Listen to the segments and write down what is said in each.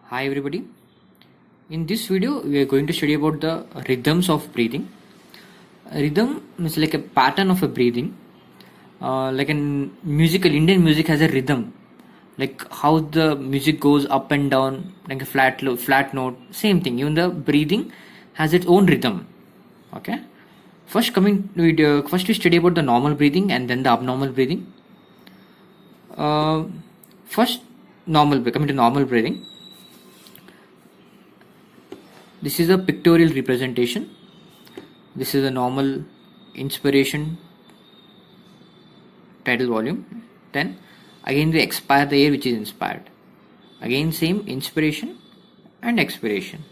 Hi everybody. In this video we are going to study about the rhythms of breathing. Rhythm is like a pattern of a breathing. Like in musical, Indian music has a rhythm. Like how the music goes up and down, like a flat note. Same thing. Even the breathing has its own rhythm. Okay. First we study about the normal breathing and then the abnormal breathing. First, coming to normal breathing. This is a pictorial representation. This is a normal inspiration, tidal volume. Then again we expire the air which is inspired. Again same inspiration and expiration.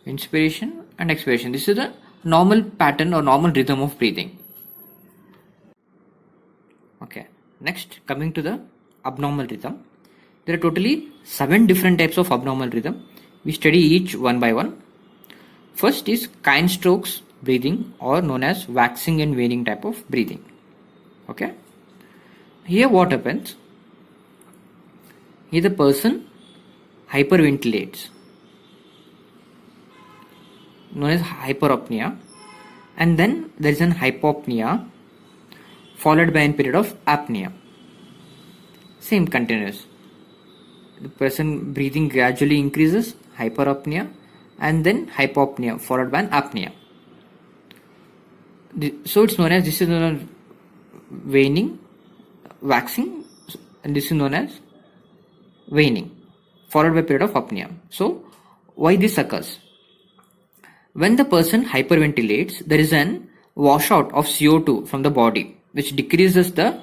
Inspiration and expiration. This is the normal pattern or normal rhythm of breathing. Okay. Next, coming to the abnormal rhythm. There are totally 7 different types of abnormal rhythm. We study each one by one. First is kind strokes breathing, or known as waxing and waning type of breathing. Okay. Here what happens? Here the person hyperventilates, known as hyperopnea, and then there is an hypopnea followed by a period of apnea. Same continuous. The person breathing gradually increases, hyperopnea, and then hypopnea followed by an apnea. So it's known as, this is known as waning, waxing, and this is known as waning followed by a period of apnea. So why this occurs? When the person hyperventilates, there is an washout of CO2 from the body, which decreases the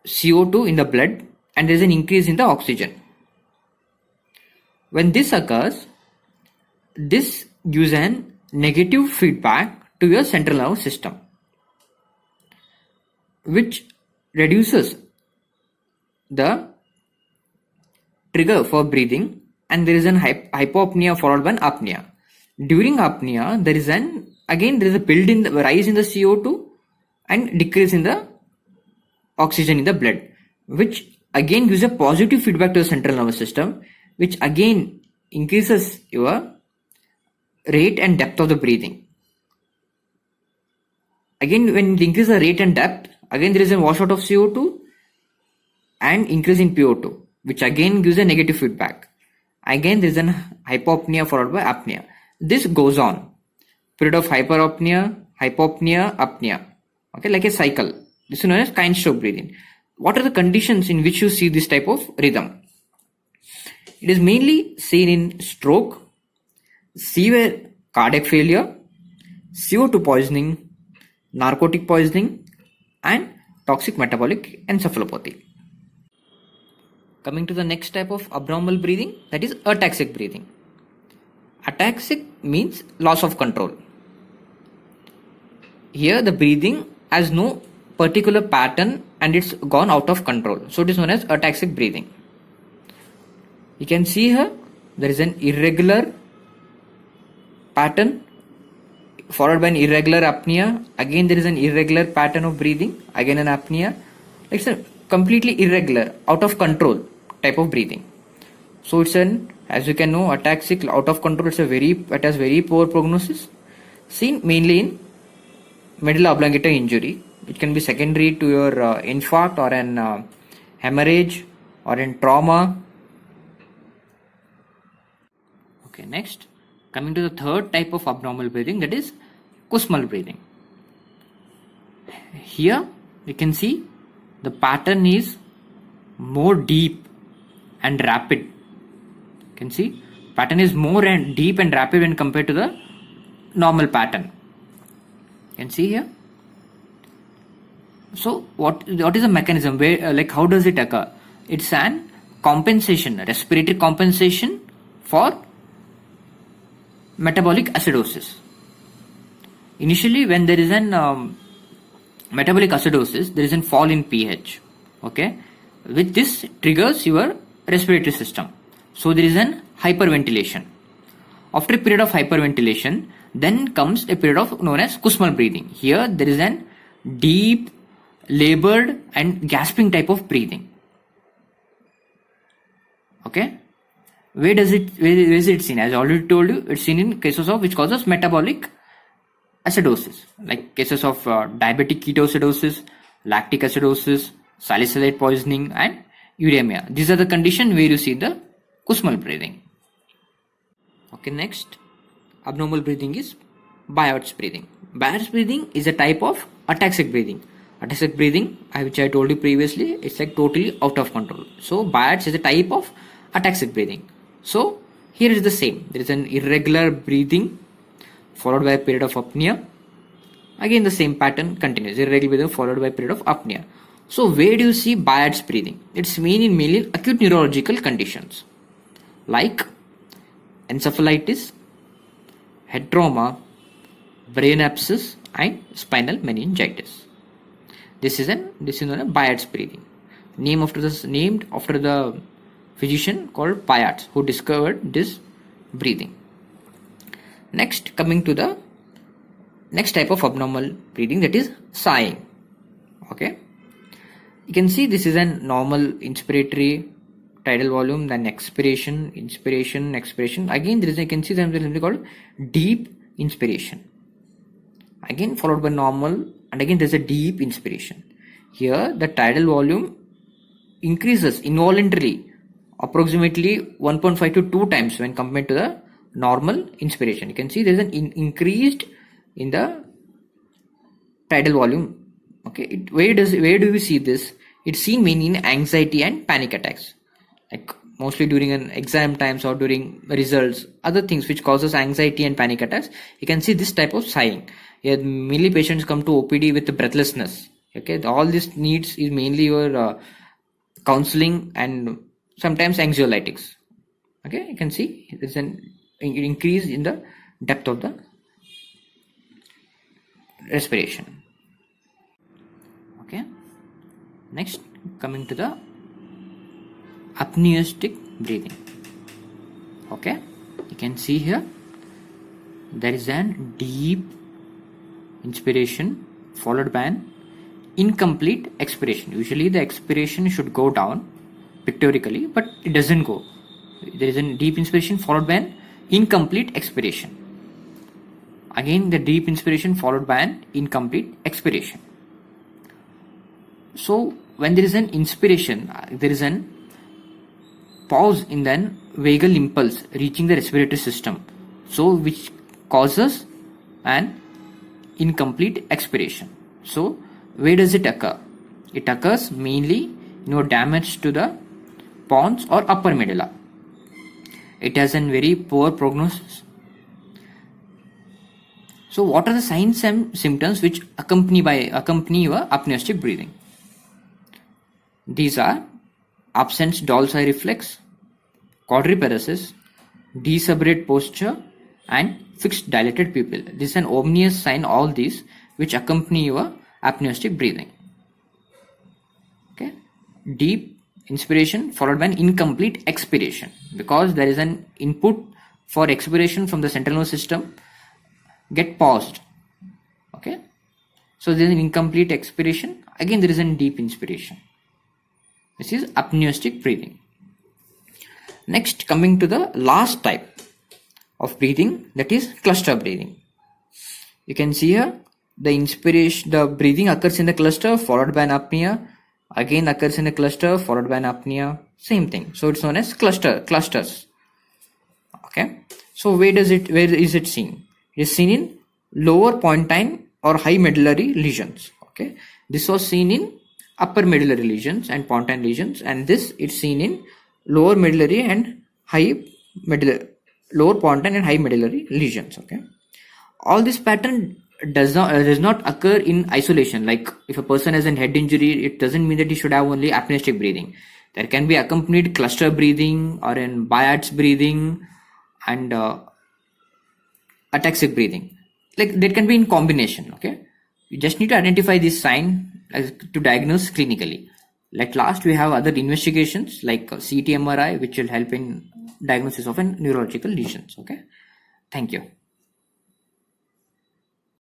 CO2 in the blood, and there is an increase in the oxygen. When this occurs, this gives an negative feedback to your central nervous system, which reduces the trigger for breathing, and there is an hypopnea followed by an apnea. During apnea, there is a rise in the CO2 and decrease in the oxygen in the blood, which again gives a positive feedback to the central nervous system, which again increases your rate and depth of the breathing. Again, when it increases the rate and depth, again there is a washout of CO2 and increase in PO2, which again gives a negative feedback. Again there is an hypopnea followed by apnea. This goes on. Period of hyperopnea, hypopnea, apnea. Okay, like a cycle. This is known as kind stroke breathing. What are the conditions in which you see this type of rhythm? It is mainly seen in stroke, severe cardiac failure, CO2 poisoning, narcotic poisoning, and toxic metabolic encephalopathy. Coming to the next type of abnormal breathing, that is ataxic breathing. Ataxic means loss of control. Here the breathing has no particular pattern and it's gone out of control. So it is known as ataxic breathing. You can see here there is an irregular pattern followed by an irregular apnea. Again there is an irregular pattern of breathing, again an apnea. It's a completely irregular, out of control type of breathing. So it's as you can know, ataxic, out of control, it has very poor prognosis, seen mainly in medulla oblongata injury. It can be secondary to your infarct or an hemorrhage or in trauma. Okay, next, coming to the third type of abnormal breathing, that is Kussmaul breathing. Here you can see the pattern is more deep and rapid. You can see pattern is more and deep and rapid when compared to the normal pattern. You can see here. So what is the mechanism? How does it occur? It's an compensation, respiratory compensation for metabolic acidosis. Initially, when there is an metabolic acidosis, there is a fall in pH. Okay, with this triggers your respiratory system. So there is an hyperventilation. After a period of hyperventilation, then comes a period of known as Kussmaul breathing. Here there is an deep, labored and gasping type of breathing. Okay, Where is it seen? As I already told you, it's seen in cases of which causes metabolic acidosis, like cases of diabetic ketoacidosis, lactic acidosis, salicylate poisoning, and uremia. These are the conditions where you see the Kussmaul breathing. Okay, next abnormal breathing is Biot's breathing. Biot's breathing is a type of ataxic breathing. Ataxic breathing, which I told you previously, it's like totally out of control. So Biot's is a type of ataxic breathing. So here is the same. There is an irregular breathing followed by a period of apnea. Again the same pattern continues. Irregular breathing followed by a period of apnea. So where do you see Biot's breathing? It's mainly in acute neurological conditions like encephalitis, head trauma, brain abscess, and spinal meningitis. This is known as Biot's breathing. Named after the physician called Biot, who discovered this breathing. Next, coming to the next type of abnormal breathing, that is sighing. Okay, you can see this is a normal inspiratory tidal volume, then expiration, inspiration, expiration. Again, you can see something called deep inspiration. Again, followed by normal, and again there's a deep inspiration. Here, the tidal volume increases involuntarily, approximately 1.5 to 2 times when compared to the normal inspiration. You can see there's an increased in the tidal volume. Okay, where do we see this? It's seen mainly in anxiety and panic attacks, like mostly during an exam times or during results, other things which causes anxiety and panic attacks. You can see this type of sighing. Here mainly patients come to OPD with breathlessness. Okay, all this needs is mainly your counseling and sometimes anxiolytics. Okay, you can see there's an increase in the depth of the respiration. Okay, next coming to the apneustic breathing. Okay, you can see here there is an deep inspiration followed by an incomplete expiration. Usually the expiration should go down pictorially, but it doesn't go. There is a deep inspiration followed by an incomplete expiration. Again the deep inspiration followed by an incomplete expiration. So when there is an inspiration, there is an pause in the vagal impulse reaching the respiratory system, so which causes an incomplete expiration. So where does it occur? It occurs mainly damage to the pons or upper medulla. It has a very poor prognosis. So what are the signs and symptoms which accompany your apneustic breathing? These are absence Dall's-eye reflex, quadriparesis, decerebrate posture, and fixed dilated pupil. This is an ominous sign, all these which accompany your apneustic breathing. Okay, deep inspiration followed by an incomplete expiration, because there is an input for expiration from the central nervous system get paused. Okay, so there is an incomplete expiration. Again there is a deep inspiration. This is apneustic breathing. Next, coming to the last type of breathing, that is cluster breathing. You can see here the breathing occurs in the cluster followed by an apnea, again occurs in the cluster followed by an apnea, same thing. So it's known as clusters. Okay, so where is it seen? It is seen in lower pontine or high medullary lesions. Okay, this was seen in upper medullary lesions and pontine lesions, and this it's seen in lower medullary and lower pontine and high medullary lesions. Okay, all this pattern does not occur in isolation. Like if a person has a head injury, it doesn't mean that he should have only apneustic breathing. There can be accompanied cluster breathing or in Biot's breathing and ataxic breathing. Like that can be in combination. Okay, you just need to identify this sign to diagnose clinically. Like last, we have other investigations like CT MRI, which will help in diagnosis of neurological lesions. Okay, thank you.